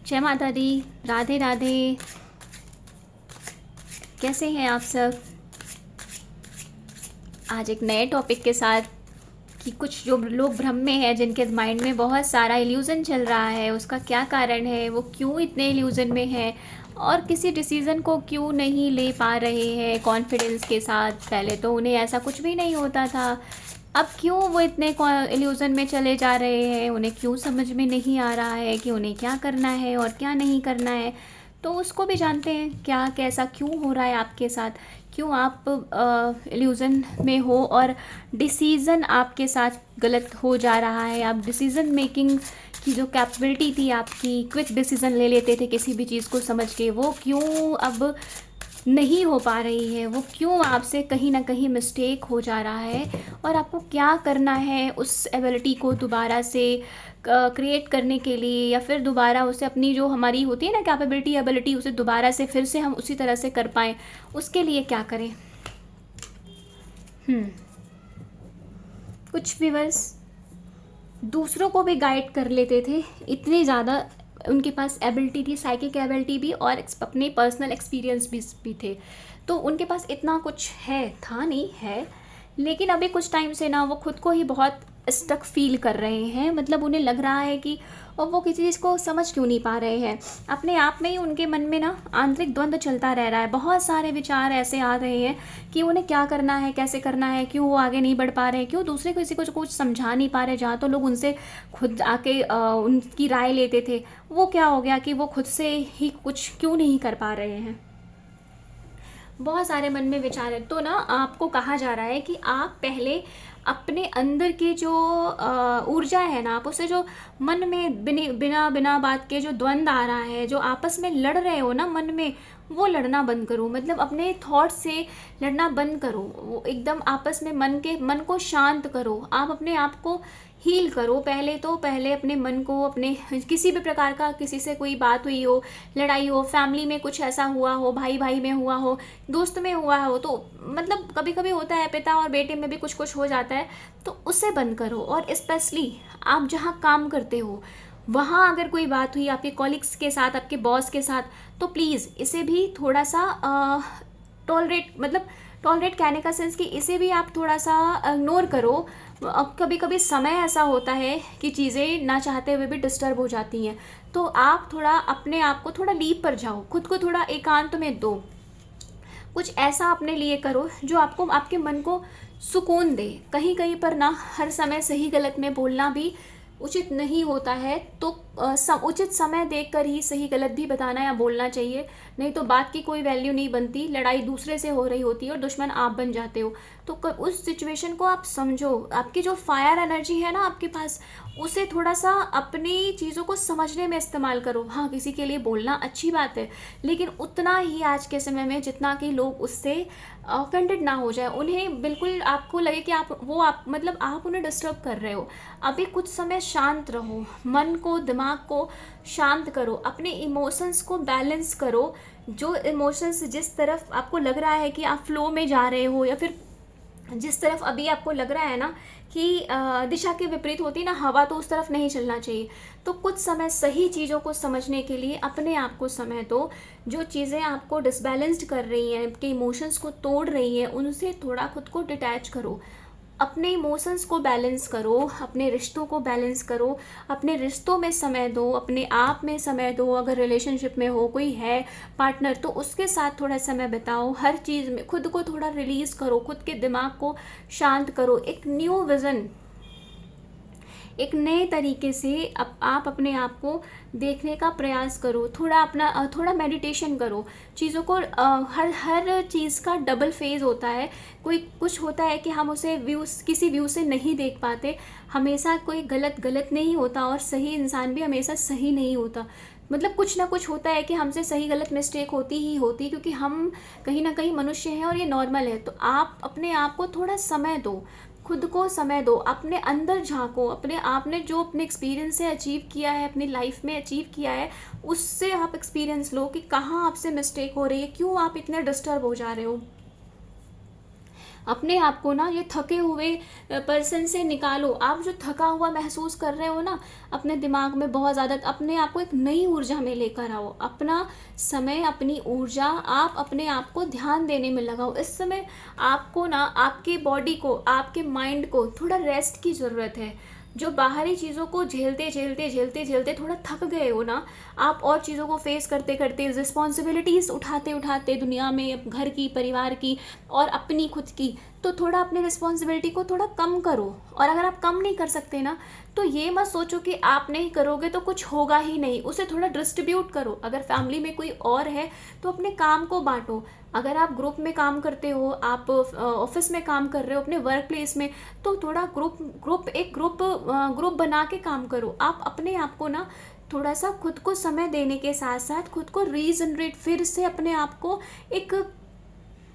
जय माता दी। राधे राधे। कैसे हैं आप सब? आज एक नए टॉपिक के साथ कि कुछ जो लोग भ्रम में हैं, जिनके माइंड में बहुत सारा इल्यूज़न चल रहा है, उसका क्या कारण है, वो क्यों इतने इल्यूज़न में है और किसी डिसीज़न को क्यों नहीं ले पा रहे हैं कॉन्फिडेंस के साथ। पहले तो उन्हें ऐसा कुछ भी नहीं होता था, अब क्यों वो इतने इल्यूज़न में चले जा रहे हैं, उन्हें क्यों समझ में नहीं आ रहा है कि उन्हें क्या करना है और क्या नहीं करना है। तो उसको भी जानते हैं, क्या कैसा क्यों हो रहा है आपके साथ, क्यों आप इल्यूज़न में हो और डिसीज़न आपके साथ गलत हो जा रहा है। आप डिसीज़न मेकिंग की जो कैपेबिलिटी थी आपकी, क्विक डिसीज़न ले लेते थे किसी भी चीज़ को समझ के, वो क्यों अब नहीं हो पा रही है, वो क्यों आपसे कहीं ना कहीं मिस्टेक हो जा रहा है और आपको क्या करना है उस एबिलिटी को दोबारा से क्रिएट करने के लिए, या फिर दोबारा उसे अपनी जो हमारी होती है ना कैपेबिलिटी एबिलिटी, उसे दोबारा से फिर से हम उसी तरह से कर पाएँ, उसके लिए क्या करें। कुछ व्यूअर्स दूसरों को भी गाइड कर लेते थे, इतनी ज़्यादा उनके पास एबिलिटी थी, साइकिक एबिलिटी भी और अपने पर्सनल एक्सपीरियंस भी थे। तो उनके पास इतना कुछ है, था नहीं है, लेकिन अभी कुछ टाइम से ना वो खुद को ही बहुत स्टक फील कर रहे हैं। मतलब उन्हें लग रहा है कि और वो किसी चीज़ को समझ क्यों नहीं पा रहे हैं। अपने आप में ही उनके मन में ना आंतरिक द्वंद्व चलता रह रहा है। बहुत सारे विचार ऐसे आ रहे हैं कि उन्हें क्या करना है, कैसे करना है, क्यों वो आगे नहीं बढ़ पा रहे, क्यों दूसरे किसी को कुछ समझा नहीं पा रहे। जहाँ तो लोग उनसे खुद आके उनकी राय लेते थे, वो क्या हो गया कि वो खुद से ही कुछ क्यों नहीं कर पा रहे हैं। बहुत सारे मन में विचार है। तो ना आपको कहा जा रहा है कि आप पहले अपने अंदर की जो ऊर्जा है ना, आप उसे जो मन में बिना बिना बात के जो द्वंद्व आ रहा है, जो आपस में लड़ रहे हो ना मन में, वो लड़ना बंद करो। मतलब अपने थॉट से लड़ना बंद करो, वो एकदम आपस में मन को शांत करो। आप अपने आप को हील करो। पहले अपने मन को, अपने किसी भी प्रकार का, किसी से कोई बात हुई हो, लड़ाई हो, फैमिली में कुछ ऐसा हुआ हो, भाई भाई में हुआ हो, दोस्त में हुआ हो, तो मतलब कभी कभी होता है, पिता और बेटे में भी कुछ कुछ हो जाता है, तो उसे बंद करो। और स्पेशली आप जहाँ काम करते हो, वहाँ अगर कोई बात हुई आपके कॉलिग्स के साथ, आपके बॉस के साथ, तो प्लीज़ इसे भी थोड़ा सा टॉलरेट, मतलब टॉलरेट कहने का सेंस कि इसे भी आप थोड़ा सा इग्नोर करो। अब कभी कभी समय ऐसा होता है कि चीज़ें ना चाहते हुए भी डिस्टर्ब हो जाती हैं, तो आप थोड़ा अपने आप को थोड़ा लीव पर जाओ, खुद को थोड़ा एकांत में दो, कुछ ऐसा अपने लिए करो जो आपको, आपके मन को सुकून दे। कहीं कहीं पर ना हर समय सही गलत में बोलना भी उचित नहीं होता है, तो उचित समय देखकर ही सही गलत भी बताना या बोलना चाहिए, नहीं तो बात की कोई वैल्यू नहीं बनती। लड़ाई दूसरे से हो रही होती है और दुश्मन आप बन जाते हो। तो उस सिचुएशन को आप समझो। आपकी जो फायर एनर्जी है ना आपके पास, उसे थोड़ा सा अपनी चीज़ों को समझने में इस्तेमाल करो। हाँ, किसी के लिए बोलना अच्छी बात है, लेकिन उतना ही आज के समय में जितना कि लोग उससे ऑफेंडेड ना हो जाए, उन्हें बिल्कुल आपको लगे कि आप मतलब आप उन्हें डिस्टर्ब कर रहे हो। अभी कुछ समय शांत रहो, मन को, दिमाग को शांत करो, अपने इमोशंस को बैलेंस करो। जो इमोशंस, जिस तरफ आपको लग रहा है कि आप फ्लो में जा रहे हो, या फिर जिस तरफ अभी आपको लग रहा है ना कि दिशा के विपरीत होती ना हवा, तो उस तरफ नहीं चलना चाहिए। तो कुछ समय सही चीज़ों को समझने के लिए अपने आप को समय दो। जो चीज़ें आपको डिसबैलेंस्ड कर रही हैं, आपके इमोशंस को तोड़ रही हैं, उनसे थोड़ा खुद को डिटैच करो। अपने इमोशंस को बैलेंस करो, अपने रिश्तों को बैलेंस करो, अपने रिश्तों में समय दो, अपने आप में समय दो। अगर रिलेशनशिप में हो, कोई है पार्टनर, तो उसके साथ थोड़ा समय बिताओ। हर चीज़ में खुद को थोड़ा रिलीज़ करो, खुद के दिमाग को शांत करो। एक न्यू विज़न, एक नए तरीके से आप अपने आप को देखने का प्रयास करो। थोड़ा मेडिटेशन करो। चीज़ों को हर चीज़ का डबल फेज होता है। कोई कुछ होता है कि हम उसे किसी व्यू से नहीं देख पाते। हमेशा कोई गलत नहीं होता और सही इंसान भी हमेशा सही नहीं होता। मतलब कुछ ना कुछ होता है कि हमसे सही गलत मिस्टेक होती ही होती, क्योंकि हम कहीं ना कहीं मनुष्य हैं और ये नॉर्मल है। तो आप अपने आप को थोड़ा समय दो, खुद को समय दो, अपने अंदर झांको। अपने आपने जो अपने एक्सपीरियंस से अचीव किया है, अपनी लाइफ में अचीव किया है, उससे आप एक्सपीरियंस लो कि कहाँ आपसे मिस्टेक हो रही है, क्यों आप इतने डिस्टर्ब हो जा रहे हो। अपने आप को ना ये थके हुए पर्सन से निकालो। आप जो थका हुआ महसूस कर रहे हो ना अपने दिमाग में बहुत ज़्यादा, अपने आप को एक नई ऊर्जा में लेकर आओ। अपना समय, अपनी ऊर्जा आप अपने आप को ध्यान देने में लगाओ। इस समय आपको ना आपकी बॉडी को, आपके माइंड को थोड़ा रेस्ट की ज़रूरत है। जो बाहरी चीज़ों को झेलते झेलते झेलते झेलते थोड़ा थक गए हो ना आप, और चीज़ों को फेस करते करते, रिस्पॉन्सिबिलिटीज़ उठाते उठाते दुनिया में, घर की, परिवार की और अपनी खुद की, तो थोड़ा अपनी रिस्पॉन्सिबिलिटी को थोड़ा कम करो। और अगर आप कम नहीं कर सकते ना तो ये मत सोचो कि आप नहीं करोगे तो कुछ होगा ही नहीं, उसे थोड़ा डिस्ट्रीब्यूट करो। अगर फैमिली में कोई और है तो अपने काम को बांटो। अगर आप ग्रुप में काम करते हो, आप ऑफिस में काम कर रहे हो, अपने वर्क प्लेस में, तो थोड़ा ग्रुप बना के काम करो। आप अपने आप को ना थोड़ा सा खुद को समय देने के साथ साथ खुद को रीजनरेट, फिर से अपने आप को एक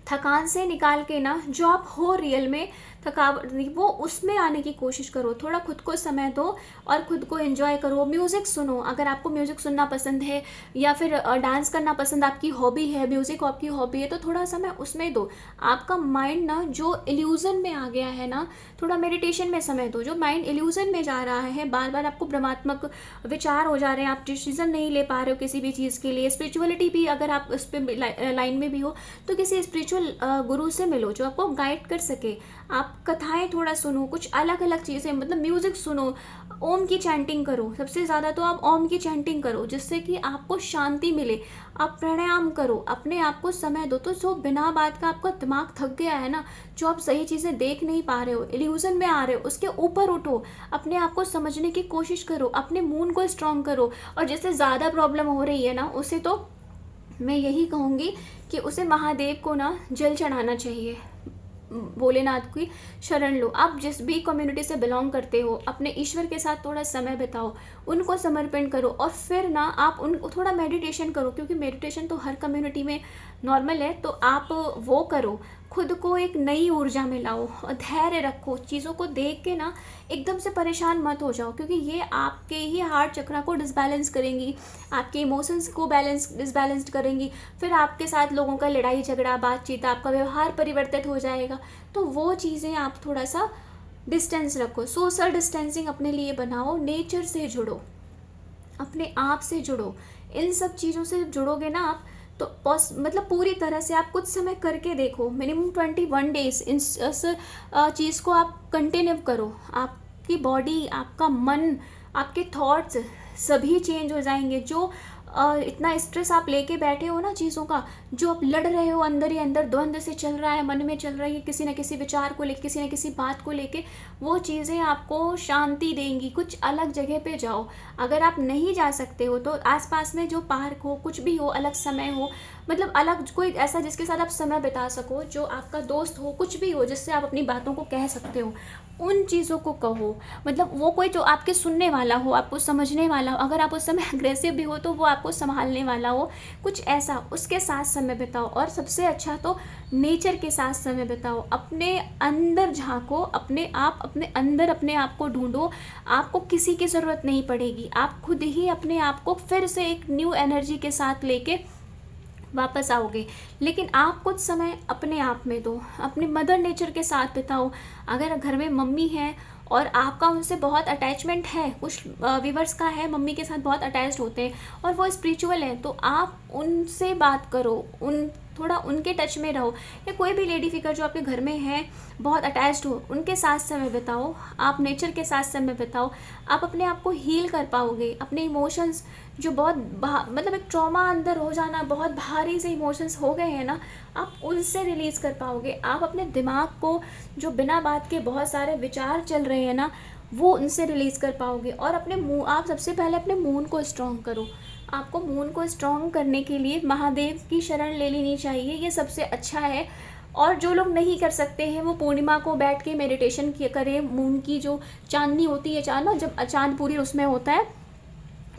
थकान से निकाल के ना, जो आप हो रियल में थकावट, वो उसमें आने की कोशिश करो। थोड़ा खुद को समय दो और खुद को एंजॉय करो। म्यूज़िक सुनो, अगर आपको म्यूज़िक सुनना पसंद है या फिर डांस करना पसंद, आपकी हॉबी है, म्यूज़िक आपकी हॉबी है, तो थोड़ा समय उसमें दो। आपका माइंड ना जो इल्यूज़न में आ गया है ना, थोड़ा मेडिटेशन में समय दो। जो माइंड इल्यूज़न में जा रहा है, बार बार आपको भ्रमात्मक विचार हो जा रहे हैं, आप डिसीजन नहीं ले पा रहे हो किसी भी चीज़ के लिए। स्पिरिचुअलिटी भी, अगर आप उस पर लाइन में भी हो तो किसी स्पिरिचुअल गुरु से मिलो जो आपको गाइड कर सके। आप कथाएं थोड़ा सुनो, कुछ अलग अलग चीज़ें, मतलब म्यूज़िक सुनो, ओम की चैंटिंग करो। सबसे ज़्यादा तो आप ओम की चैंटिंग करो जिससे कि आपको शांति मिले। आप प्राणायाम करो, अपने आप को समय दो। तो जो बिना बात का आपका दिमाग थक गया है ना, जो आप सही चीज़ें देख नहीं पा रहे हो, इल्यूजन में आ रहे हो, उसके ऊपर उठो, अपने आप को समझने की कोशिश करो, अपने मूड को स्ट्रॉन्ग करो। और जिससे ज़्यादा प्रॉब्लम हो रही है ना, उसे तो मैं यही कहूँगी कि उसे महादेव को ना जल चढ़ाना चाहिए, भोलेनाथ की शरण लो। आप जिस भी कम्युनिटी से बिलोंग करते हो, अपने ईश्वर के साथ थोड़ा समय बिताओ, उनको समर्पण करो। और फिर ना आप उन थोड़ा मेडिटेशन करो, क्योंकि मेडिटेशन तो हर कम्युनिटी में नॉर्मल है, तो आप वो करो। खुद को एक नई ऊर्जा में लाओ और धैर्य रखो। चीज़ों को देख के ना एकदम से परेशान मत हो जाओ, क्योंकि ये आपके ही हार्ट चक्रा को डिसबैलेंस करेंगी, आपके इमोशंस को डिसबैलेंस्ड करेंगी। फिर आपके साथ लोगों का लड़ाई झगड़ा, बातचीत, आपका व्यवहार परिवर्तित हो जाएगा। तो वो चीज़ें आप थोड़ा सा डिस्टेंस रखो, सोशल डिस्टेंसिंग अपने लिए बनाओ, नेचर से जुड़ो, अपने आप से जुड़ो। इन सब चीज़ों से जुड़ोगे ना आप, तो मतलब पूरी तरह से आप कुछ समय करके देखो, मिनिमम 21 डेज इस चीज़ को आप कंटिन्यू करो। आपकी बॉडी, आपका मन, आपके थॉट्स सभी चेंज हो जाएंगे। जो इतना स्ट्रेस आप लेके बैठे हो ना चीज़ों का, जो आप लड़ रहे हो अंदर ही अंदर, द्वंद्व से चल रहा है, मन में चल रही है किसी न किसी विचार को लेके, किसी न किसी बात को लेके, वो चीज़ें आपको शांति देंगी। कुछ अलग जगह पे जाओ। अगर आप नहीं जा सकते हो तो आसपास में जो पार्क हो, कुछ भी हो, अलग समय हो, मतलब अलग कोई ऐसा जिसके साथ आप समय बिता सको, जो आपका दोस्त हो, कुछ भी हो जिससे आप अपनी बातों को कह सकते हो, उन चीज़ों को कहो। मतलब वो कोई जो आपके सुनने वाला हो, आपको समझने वाला हो। अगर आप उस समय अग्रेसिव भी हो तो वो आपको संभालने वाला हो, कुछ ऐसा, उसके साथ समय बिताओ। और सबसे अच्छा तो नेचर के साथ समय बिताओ। अपने अंदर झांको, अपने अंदर अपने आप को ढूंढो। आपको किसी की ज़रूरत नहीं पड़ेगी, आप खुद ही अपने आप को फिर से एक न्यू एनर्जी के साथ लेके वापस आओगे। लेकिन आप कुछ समय अपने आप में दो, अपने मदर नेचर के साथ बिताओ। अगर घर में मम्मी है और आपका उनसे बहुत अटैचमेंट है, कुछ व्यूवर्स का है, मम्मी के साथ बहुत अटैच्ड होते हैं और वो स्पिरिचुअल है, तो आप उनसे बात करो, थोड़ा उनके टच में रहो। या कोई भी लेडी फिगर जो आपके घर में है, बहुत अटैच्ड हो, उनके साथ समय बिताओ। आप नेचर के साथ समय बिताओ। आप अपने आप को हील कर पाओगे। अपने इमोशंस जो बहुत मतलब एक ट्रॉमा अंदर हो जाना, बहुत भारी से इमोशंस हो गए हैं ना, आप उनसे रिलीज़ कर पाओगे। आप अपने दिमाग को, जो बिना बात के बहुत सारे विचार चल रहे हैं ना, वो उनसे रिलीज़ कर पाओगे। और आप सबसे पहले अपने मूड को स्ट्रॉन्ग करो। आपको मूड को स्ट्रॉन्ग करने के लिए महादेव की शरण ले लेनी चाहिए, ये सबसे अच्छा है। और जो लोग नहीं कर सकते हैं वो पूर्णिमा को बैठ के मेडिटेशन करें। मून की जो चांदनी होती है, चांद ना जब चांद पूरी उसमें होता है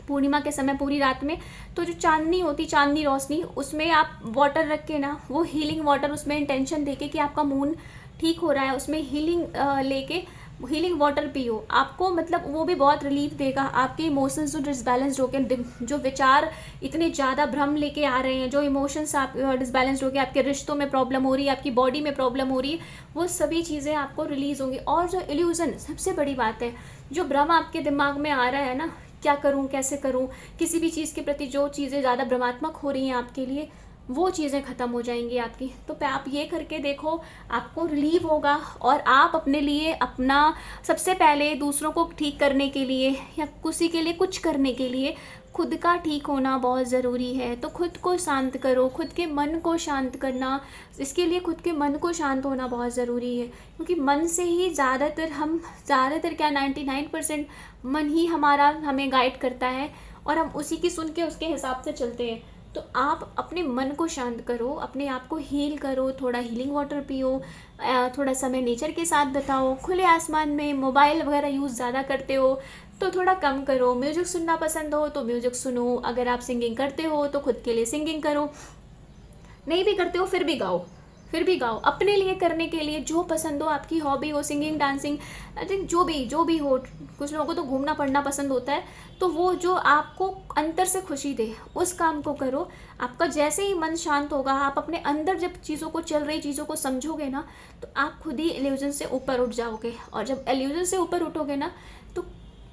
पूर्णिमा के समय, पूरी रात में, तो जो चांदनी होती, चांदनी रोशनी, उसमें आप वाटर रख के ना, वो हीलिंग वाटर, उसमें इंटेंशन देके कि आपका मून ठीक हो रहा है, उसमें हीलिंग लेके हीलिंग वाटर पियो, आपको मतलब वो भी बहुत रिलीफ देगा। आपके इमोशंस जो डिसबैलेंस्ड होकर, जो विचार इतने ज़्यादा भ्रम लेके आ रहे हैं, जो इमोशंस आप डिसबैलेंस्ड होकर आपके रिश्तों में प्रॉब्लम हो रही है, आपकी बॉडी में प्रॉब्लम हो रही है, वो सभी चीज़ें आपको रिलीज़ होंगी। और जो इल्यूज़न सबसे बड़ी बात है, जो भ्रम आपके दिमाग में आ रहा है ना, क्या करूं कैसे करूं, किसी भी चीज़ के प्रति जो चीज़ें ज़्यादा भ्रमात्मक हो रही हैं आपके लिए, वो चीज़ें ख़त्म हो जाएंगी आपकी। तो आप ये करके देखो, आपको रिलीव होगा। और आप अपने लिए अपना, सबसे पहले दूसरों को ठीक करने के लिए या किसी के लिए कुछ करने के लिए खुद का ठीक होना बहुत ज़रूरी है। तो खुद को शांत करो, खुद के मन को शांत करना, इसके लिए खुद के मन को शांत होना बहुत ज़रूरी है। क्योंकि मन से ही ज़्यादातर क्या 99% मन ही हमें गाइड करता है, और हम उसी की सुन के उसके हिसाब से चलते हैं। तो आप अपने मन को शांत करो, अपने आप को हील करो, थोड़ा हीलिंग वाटर पियो, थोड़ा समय नेचर के साथ बिताओ, खुले आसमान में। मोबाइल वगैरह यूज़ ज़्यादा करते हो तो थोड़ा कम करो। म्यूज़िक सुनना पसंद हो तो म्यूज़िक सुनो। अगर आप सिंगिंग करते हो तो खुद के लिए सिंगिंग करो। नहीं भी करते हो फिर भी गाओ अपने लिए, करने के लिए जो पसंद हो, आपकी हॉबी हो, सिंगिंग, डांसिंग, आई थिंक जो भी हो। कुछ लोगों को तो घूमना पढ़ना पसंद होता है, तो वो जो आपको अंतर से खुशी दे उस काम को करो। आपका जैसे ही मन शांत होगा, आप अपने अंदर जब चीज़ों को, चल रही चीज़ों को समझोगे ना, तो आप खुद ही इल्यूजन से ऊपर उठ जाओगे। और जब इल्यूजन से ऊपर उठोगे ना, तो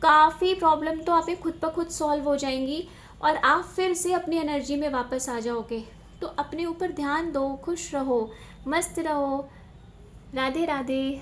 काफ़ी प्रॉब्लम तो आपकी खुद ब खुद सॉल्व हो जाएंगी, और आप फिर से अपनी एनर्जी में वापस आ जाओगे। तो अपने ऊपर ध्यान दो, खुश रहो, मस्त रहो। राधे राधे।